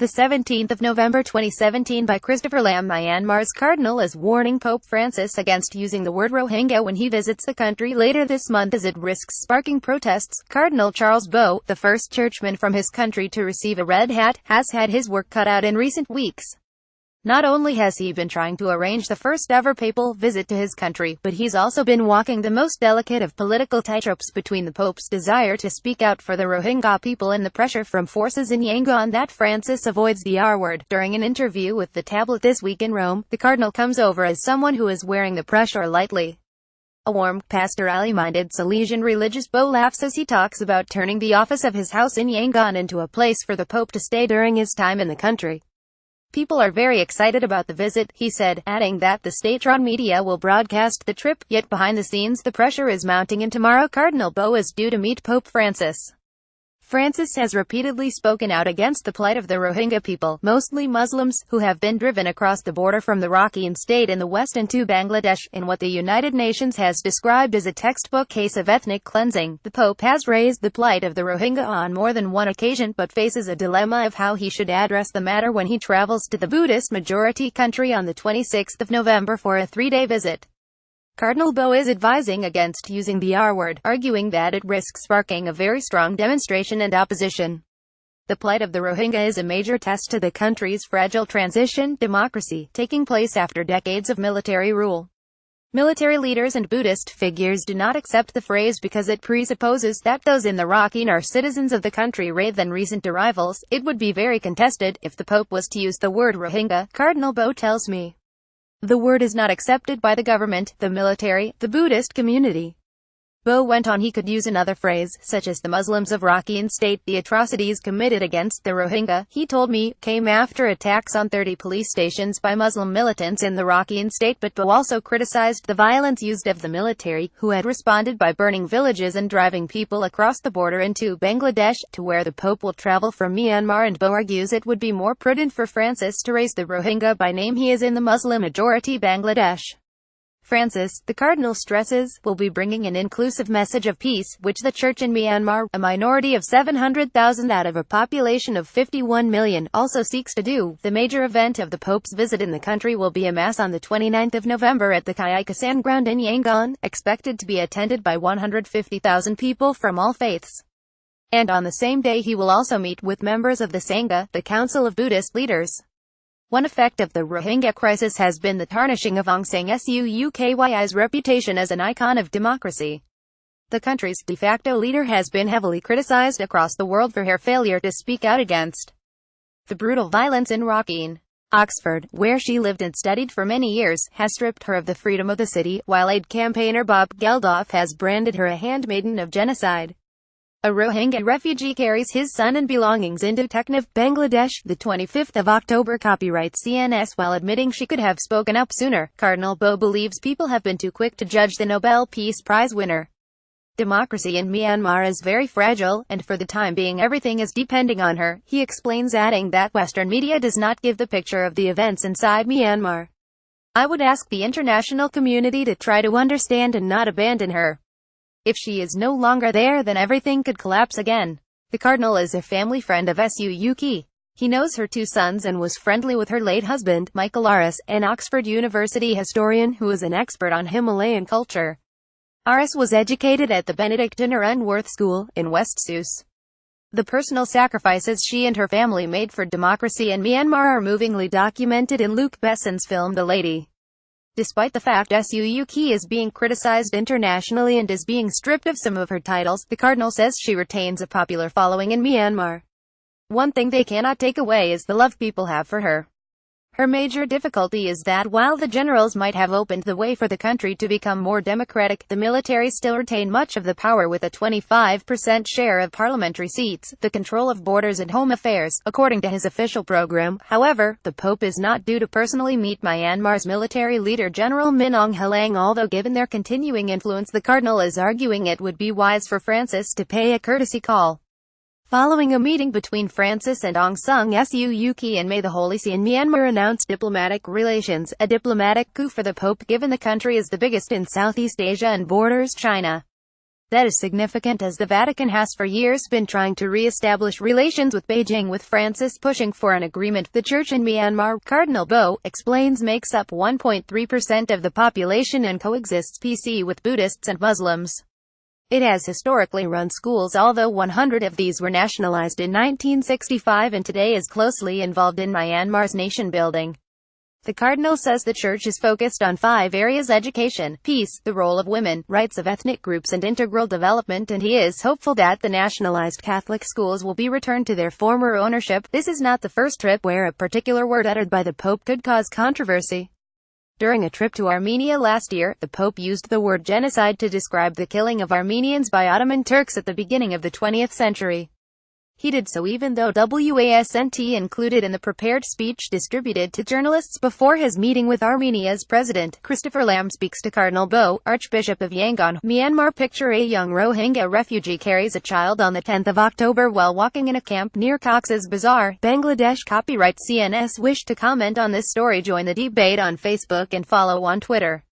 The 17th of November 2017 by Christopher Lamb Myanmar's Cardinal is warning Pope Francis against using the word Rohingya when he visits the country later this month as it risks sparking protests. Cardinal Charles Bo, the first churchman from his country to receive a red hat, has had his work cut out in recent weeks. Not only has he been trying to arrange the first-ever papal visit to his country, but he's also been walking the most delicate of political tightropes between the Pope's desire to speak out for the Rohingya people and the pressure from forces in Yangon that Francis avoids the R-word. During an interview with the tablet This Week in Rome, the Cardinal comes over as someone who is wearing the pressure lightly. A warm, pastorally-minded Salesian religious Bo laughs as he talks about turning the office of his house in Yangon into a place for the Pope to stay during his time in the country. People are very excited about the visit, he said, adding that the state-run media will broadcast the trip, yet behind the scenes the pressure is mounting and tomorrow Cardinal Bo is due to meet Pope Francis. Francis has repeatedly spoken out against the plight of the Rohingya people, mostly Muslims, who have been driven across the border from the Rakhine state in the west into Bangladesh, in what the United Nations has described as a textbook case of ethnic cleansing. The Pope has raised the plight of the Rohingya on more than one occasion, but faces a dilemma of how he should address the matter when he travels to the Buddhist-majority country on the 26th of November for a three-day visit. Cardinal Bo is advising against using the R-word, arguing that it risks sparking a very strong demonstration and opposition. The plight of the Rohingya is a major test to the country's fragile transition democracy, taking place after decades of military rule. Military leaders and Buddhist figures do not accept the phrase because it presupposes that those in the Rakhine are citizens of the country rather than recent arrivals. It would be very contested if the Pope was to use the word Rohingya, Cardinal Bo tells me. The word is not accepted by the government, the military, the Buddhist community. Bo went on he could use another phrase, such as the Muslims of Rakhine state. The atrocities committed against the Rohingya, he told me, came after attacks on 30 police stations by Muslim militants in the Rakhine state, but Bo also criticized the violence used of the military, who had responded by burning villages and driving people across the border into Bangladesh, to where the Pope will travel from Myanmar, and Bo argues it would be more prudent for Francis to raise the Rohingya by name. He is in the Muslim-majority Bangladesh. Francis, the Cardinal stresses, will be bringing an inclusive message of peace, which the Church in Myanmar, a minority of 700,000 out of a population of 51 million, also seeks to do. The major event of the Pope's visit in the country will be a Mass on the 29th of November at the Kyaikhasan ground in Yangon, expected to be attended by 150,000 people from all faiths. And on the same day he will also meet with members of the Sangha, the Council of Buddhist Leaders. One effect of the Rohingya crisis has been the tarnishing of Aung San Suu Kyi's reputation as an icon of democracy. The country's de facto leader has been heavily criticized across the world for her failure to speak out against the brutal violence in Rakhine. Oxford, where she lived and studied for many years, has stripped her of the freedom of the city, while aid campaigner Bob Geldof has branded her a handmaiden of genocide. A Rohingya refugee carries his son and belongings into Teknaf, Bangladesh, the 25th of October. Copyright CNS. While admitting she could have spoken up sooner, Cardinal Bo believes people have been too quick to judge the Nobel Peace Prize winner. Democracy in Myanmar is very fragile, and for the time being everything is depending on her, he explains, adding that Western media does not give the picture of the events inside Myanmar. I would ask the international community to try to understand and not abandon her. If she is no longer there, then everything could collapse again. The Cardinal is a family friend of Suu Kyi. He knows her two sons and was friendly with her late husband, Michael Aris, an Oxford University historian who is an expert on Himalayan culture. Aris was educated at the Benedictine Wentworth School, in West Sus. The personal sacrifices she and her family made for democracy in Myanmar are movingly documented in Luc Besson's film The Lady. Despite the fact Suu Kyi is being criticized internationally and is being stripped of some of her titles, the Cardinal says she retains a popular following in Myanmar. One thing they cannot take away is the love people have for her. Her major difficulty is that while the generals might have opened the way for the country to become more democratic, the military still retain much of the power with a 25% share of parliamentary seats, the control of borders and home affairs, according to his official program. However, the Pope is not due to personally meet Myanmar's military leader General Min Aung Hlaing, although given their continuing influence the Cardinal is arguing it would be wise for Francis to pay a courtesy call. Following a meeting between Francis and Aung San Suu Kyi in May, the Holy See in Myanmar announced diplomatic relations, a diplomatic coup for the Pope given the country is the biggest in Southeast Asia and borders China. That is significant as the Vatican has for years been trying to re-establish relations with Beijing, with Francis pushing for an agreement. The church in Myanmar, Cardinal Bo explains, makes up 1.3% of the population and coexists peacefully with Buddhists and Muslims. It has historically run schools, although 100 of these were nationalized in 1965, and today is closely involved in Myanmar's nation building. The Cardinal says the Church is focused on 5 areas: education, peace, the role of women, rights of ethnic groups and integral development, and he is hopeful that the nationalized Catholic schools will be returned to their former ownership. This is not the first trip where a particular word uttered by the Pope could cause controversy. During a trip to Armenia last year, the Pope used the word genocide to describe the killing of Armenians by Ottoman Turks at the beginning of the 20th century. He did so even though wasn't included in the prepared speech distributed to journalists before his meeting with Armenia's president. Christopher Lamb speaks to Cardinal Bo, Archbishop of Yangon, Myanmar. Picture a young Rohingya refugee carries a child on the 10th of October while walking in a camp near Cox's Bazar, Bangladesh. Copyright CNS. Wish to comment on this story? Join the debate on Facebook and follow on Twitter.